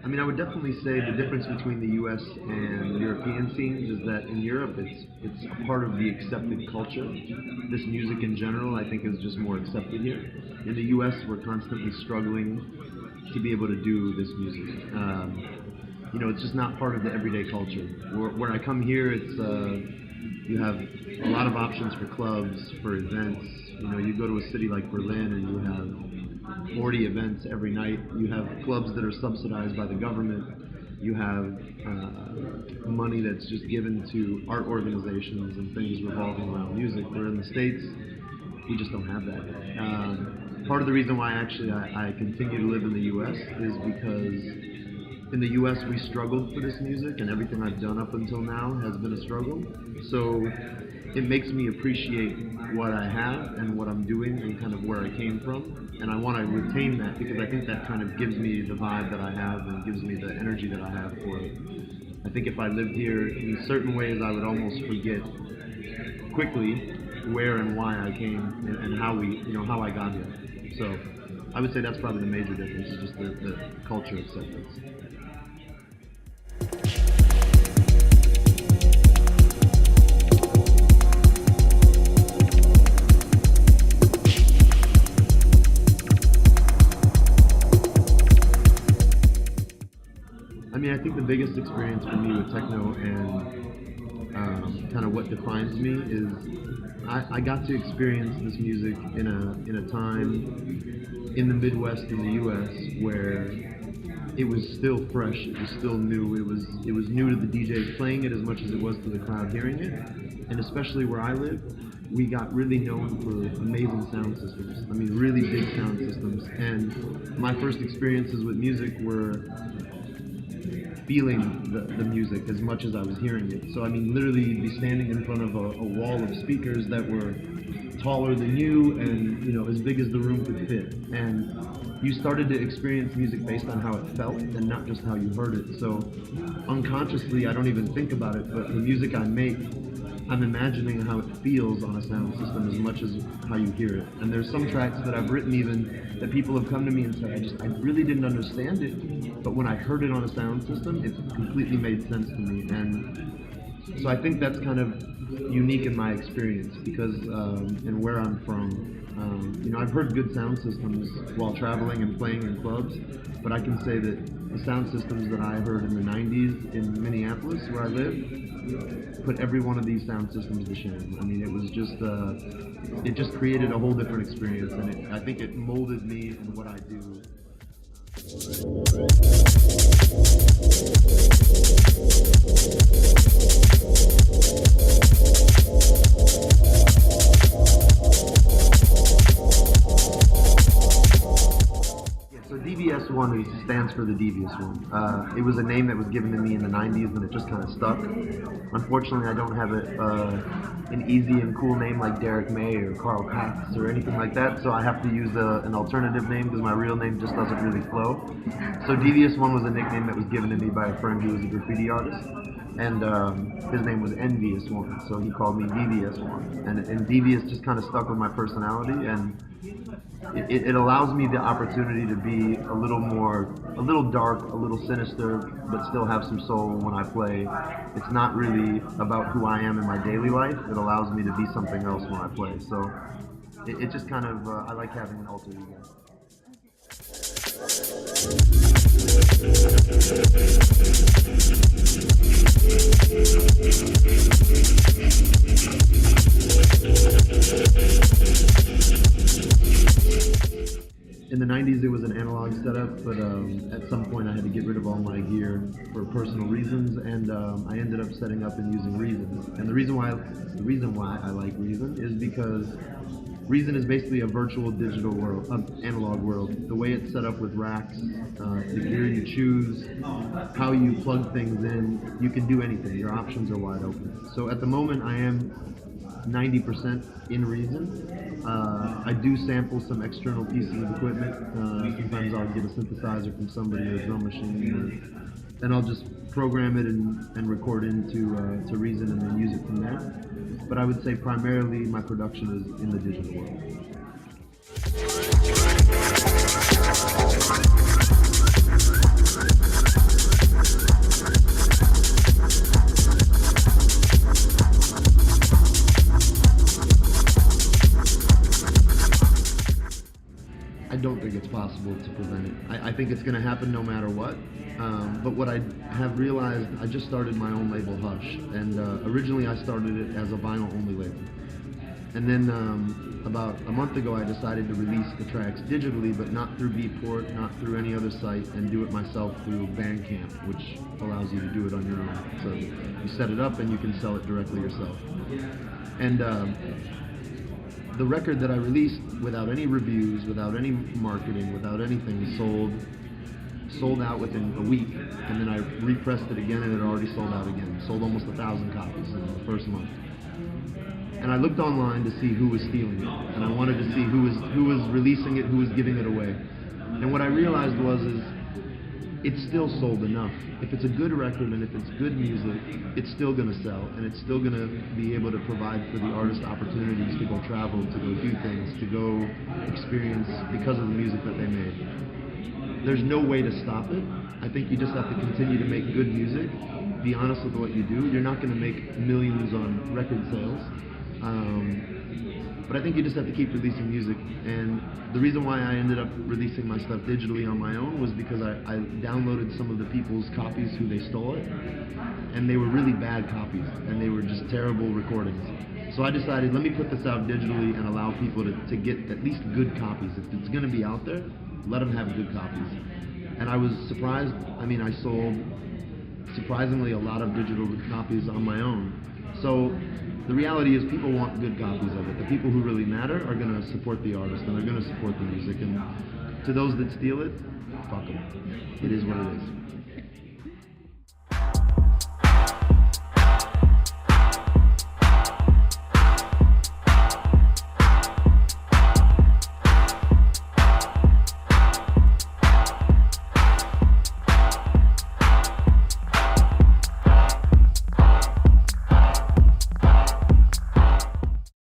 I mean, I would definitely say the difference between the U.S. and European scenes is that in Europe, it's a part of the accepted culture. This music in general, I think, is just more accepted here. In the U.S., we're constantly struggling to be able to do this music. You know, it's just not part of the everyday culture. Where I come here, it's you have a lot of options for clubs, for events. You know, you go to a city like Berlin and you have 40 events every night. You have clubs that are subsidized by the government. You have money that's just given to art organizations and things revolving around music. Where in the States, we just don't have that. Part of the reason why actually I continue to live in the U.S. is because in the U.S. we struggled for this music, and everything I've done up until now has been a struggle. So it makes me appreciate what I have and what I'm doing and kind of where I came from. And I want to retain that because I think that kind of gives me the vibe that I have and gives me the energy that I have for it. I think if I lived here, in certain ways I would almost forget quickly where and why I came and how how I got here. So I would say that's probably the major difference, is just the culture acceptance. I mean, I think the biggest experience for me with techno and kind of what defines me is I got to experience this music in a time in the Midwest in the U.S. where it was still fresh, it was still new, it was new to the DJs playing it as much as it was to the crowd hearing it. And especially where I live, we got really known for amazing sound systems. I mean, really big sound systems. And my first experiences with music were feeling the music as much as I was hearing it. So I mean, literally you'd be standing in front of a wall of speakers that were taller than you and, you know, as big as the room could fit. And you started to experience music based on how it felt and not just how you heard it. So unconsciously, I don't even think about it, but the music I make, I'm imagining how it feels on a sound system as much as how you hear it. And there's some tracks that I've written even that people have come to me and said, I really didn't understand it, but when I heard it on a sound system, it completely made sense to me. And so I think that's kind of unique in my experience because, and where I'm from, you know, I've heard good sound systems while traveling and playing in clubs, but I can say that the sound systems that I heard in the 90s in Minneapolis, where I live, put every one of these sound systems to shame. I mean, it was just, it just created a whole different experience, and I think it molded me in what I do. So DVS1 stands for the DVS1. It was a name that was given to me in the 90s and it just kind of stuck. Unfortunately, I don't have an easy and cool name like Derek May or Carl Cox or anything like that, so I have to use an alternative name because my real name just doesn't really flow. So DVS1 was a nickname that was given to me by a friend who was a graffiti artist, and his name was Envious1, so he called me DVS1. And Devious just kind of stuck with my personality, and it allows me the opportunity to be a little dark, a little sinister, but still have some soul when I play. It's not really about who I am in my daily life. It allows me to be something else when I play. So it just kind of, I like having an alter ego. In the 90s it was an analog setup, but at some point I had to get rid of all my gear for personal reasons, and I ended up setting up and using Reason. And the reason why I like Reason is because Reason is basically a virtual digital world, analog world. The way it's set up with racks, the gear you choose, how you plug things in, you can do anything. Your options are wide open. So at the moment I am 90% in Reason. I do sample some external pieces of equipment. Sometimes I'll get a synthesizer from somebody or a drum machine, and I'll just program it and record into to Reason and then use it from there. But I would say primarily my production is in the digital world. on it. I think it's going to happen no matter what. But what I have realized, I just started my own label, Hush, and originally I started it as a vinyl-only label. And then about a month ago, I decided to release the tracks digitally, but not through Beatport, not through any other site, and do it myself through Bandcamp, which allows you to do it on your own. So you set it up and you can sell it directly yourself. And the record that I released without any reviews, without any marketing, without anything, sold out within a week. And then I repressed it again and it already sold out again. Sold almost 1,000 copies in the first month. And I looked online to see who was stealing it, and I wanted to see who was releasing it, who was giving it away. And what I realized is it's still sold enough. If it's a good record and if it's good music, it's still going to sell, and it's still going to be able to provide for the artist opportunities to go travel, to go do things, to go experience because of the music that they made. There's no way to stop it. I think you just have to continue to make good music. Be honest with what you do. You're not going to make millions on record sales. But I think you just have to keep releasing music, and the reason why I ended up releasing my stuff digitally on my own was because I downloaded some of the people's copies who they stole it, and they were really bad copies, and they were just terrible recordings. So I decided, let me put this out digitally and allow people to get at least good copies. If it's going to be out there, let them have good copies. And I was surprised. I mean, I sold surprisingly a lot of digital copies on my own. So the reality is people want good copies of it. The people who really matter are going to support the artist, and they're going to support the music. And to those that steal it, fuck them. It is what it is.